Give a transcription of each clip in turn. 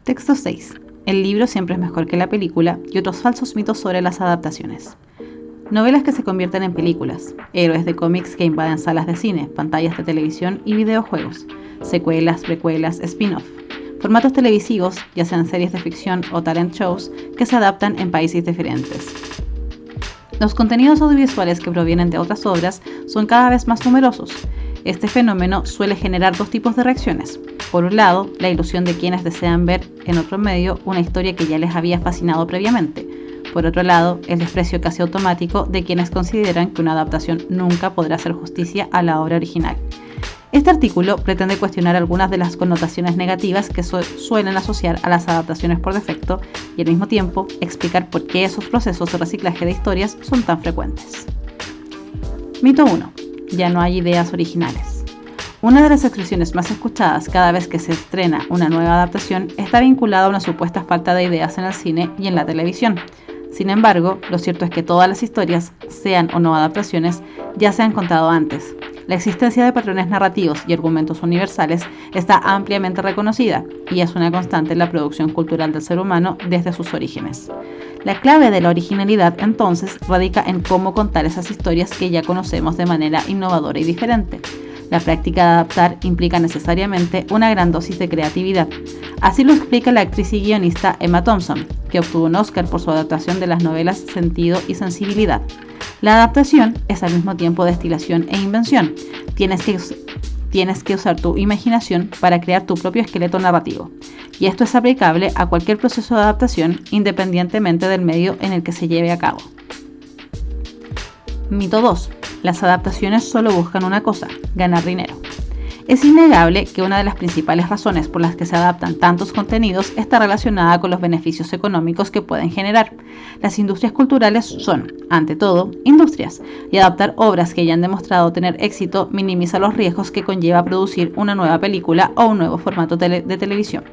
Texto 6. El libro siempre es mejor que la película y otros falsos mitos sobre las adaptaciones. Novelas que se convierten en películas, héroes de cómics que invaden salas de cine, pantallas de televisión y videojuegos, secuelas, precuelas, spin-off, formatos televisivos, ya sean series de ficción o talent shows, que se adaptan en países diferentes. Los contenidos audiovisuales que provienen de otras obras son cada vez más numerosos. Este fenómeno suele generar dos tipos de reacciones. Por un lado, la ilusión de quienes desean ver en otro medio una historia que ya les había fascinado previamente. Por otro lado, el desprecio casi automático de quienes consideran que una adaptación nunca podrá hacer justicia a la obra original. Este artículo pretende cuestionar algunas de las connotaciones negativas que suelen asociar a las adaptaciones por defecto y al mismo tiempo explicar por qué esos procesos de reciclaje de historias son tan frecuentes. Mito 1. Ya no hay ideas originales. Una de las expresiones más escuchadas cada vez que se estrena una nueva adaptación está vinculada a una supuesta falta de ideas en el cine y en la televisión. Sin embargo, lo cierto es que todas las historias, sean o no adaptaciones, ya se han contado antes. La existencia de patrones narrativos y argumentos universales está ampliamente reconocida y es una constante en la producción cultural del ser humano desde sus orígenes. La clave de la originalidad, entonces, radica en cómo contar esas historias que ya conocemos de manera innovadora y diferente. La práctica de adaptar implica necesariamente una gran dosis de creatividad. Así lo explica la actriz y guionista Emma Thompson, que obtuvo un Oscar por su adaptación de las novelas Sentido y Sensibilidad. La adaptación es al mismo tiempo destilación e invención. Tienes que usar tu imaginación para crear tu propio esqueleto narrativo. Y esto es aplicable a cualquier proceso de adaptación, independientemente del medio en el que se lleve a cabo. Mito 2. Las adaptaciones solo buscan una cosa: ganar dinero. Es innegable que una de las principales razones por las que se adaptan tantos contenidos está relacionada con los beneficios económicos que pueden generar. Las industrias culturales son, ante todo, industrias, y adaptar obras que ya han demostrado tener éxito minimiza los riesgos que conlleva producir una nueva película o un nuevo formato de televisión.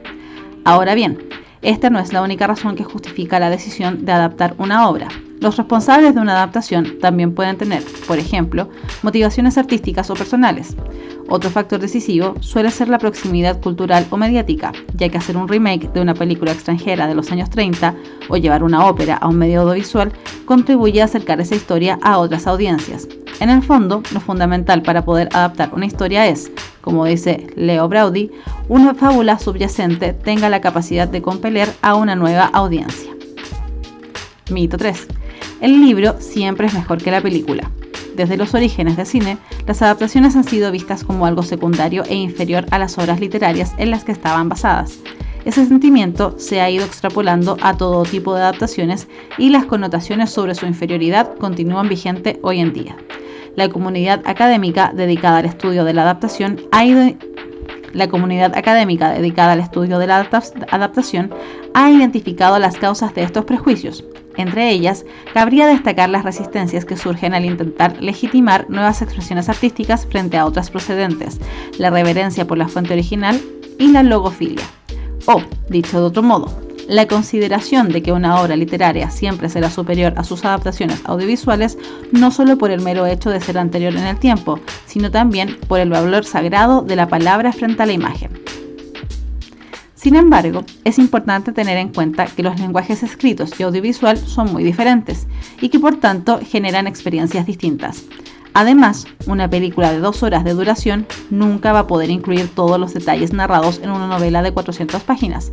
Ahora bien, esta no es la única razón que justifica la decisión de adaptar una obra. Los responsables de una adaptación también pueden tener, por ejemplo, motivaciones artísticas o personales. Otro factor decisivo suele ser la proximidad cultural o mediática, ya que hacer un remake de una película extranjera de los años 30 o llevar una ópera a un medio audiovisual contribuye a acercar esa historia a otras audiencias. En el fondo, lo fundamental para poder adaptar una historia es, como dice Leo Braudy, una fábula subyacente tenga la capacidad de compeler a una nueva audiencia. Mito 3. El libro siempre es mejor que la película. Desde los orígenes del cine, las adaptaciones han sido vistas como algo secundario e inferior a las obras literarias en las que estaban basadas. Ese sentimiento se ha ido extrapolando a todo tipo de adaptaciones y las connotaciones sobre su inferioridad continúan vigentes hoy en día. La comunidad académica dedicada al estudio de la adaptación ha identificado las causas de estos prejuicios. Entre ellas, cabría destacar las resistencias que surgen al intentar legitimar nuevas expresiones artísticas frente a otras procedentes, la reverencia por la fuente original y la logofilia. O, dicho de otro modo, la consideración de que una obra literaria siempre será superior a sus adaptaciones audiovisuales no solo por el mero hecho de ser anterior en el tiempo, sino también por el valor sagrado de la palabra frente a la imagen. Sin embargo, es importante tener en cuenta que los lenguajes escritos y audiovisual son muy diferentes y que por tanto generan experiencias distintas. Además, una película de 2 horas de duración nunca va a poder incluir todos los detalles narrados en una novela de 400 páginas.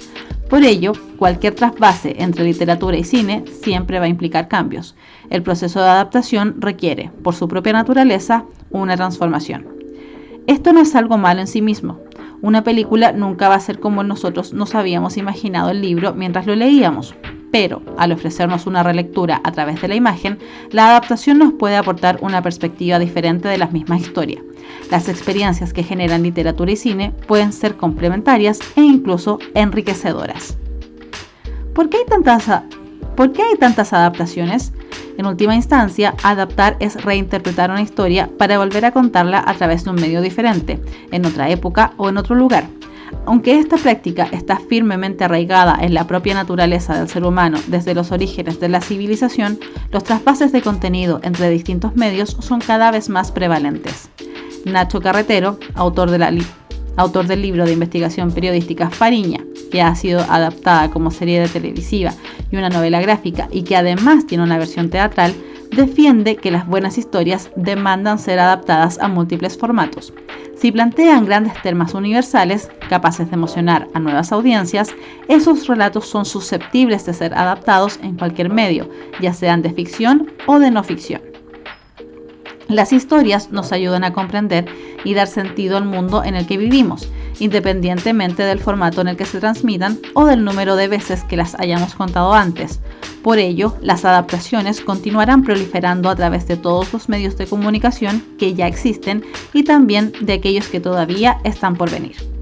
Por ello, cualquier trasvase entre literatura y cine siempre va a implicar cambios. El proceso de adaptación requiere, por su propia naturaleza, una transformación. Esto no es algo malo en sí mismo. Una película nunca va a ser como nosotros nos habíamos imaginado el libro mientras lo leíamos, pero al ofrecernos una relectura a través de la imagen, la adaptación nos puede aportar una perspectiva diferente de la misma historia. Las experiencias que generan literatura y cine pueden ser complementarias e incluso enriquecedoras. ¿Por qué hay tantas adaptaciones? En última instancia, adaptar es reinterpretar una historia para volver a contarla a través de un medio diferente, en otra época o en otro lugar. Aunque esta práctica está firmemente arraigada en la propia naturaleza del ser humano desde los orígenes de la civilización, los traspases de contenido entre distintos medios son cada vez más prevalentes. Nacho Carretero, autor del libro de investigación periodística Fariña, que ha sido adaptada como serie de televisiva y una novela gráfica y que además tiene una versión teatral, defiende que las buenas historias demandan ser adaptadas a múltiples formatos. Si plantean grandes temas universales, capaces de emocionar a nuevas audiencias, esos relatos son susceptibles de ser adaptados en cualquier medio, ya sean de ficción o de no ficción. Las historias nos ayudan a comprender y dar sentido al mundo en el que vivimos, independientemente del formato en el que se transmitan o del número de veces que las hayamos contado antes. Por ello, las adaptaciones continuarán proliferando a través de todos los medios de comunicación que ya existen y también de aquellos que todavía están por venir.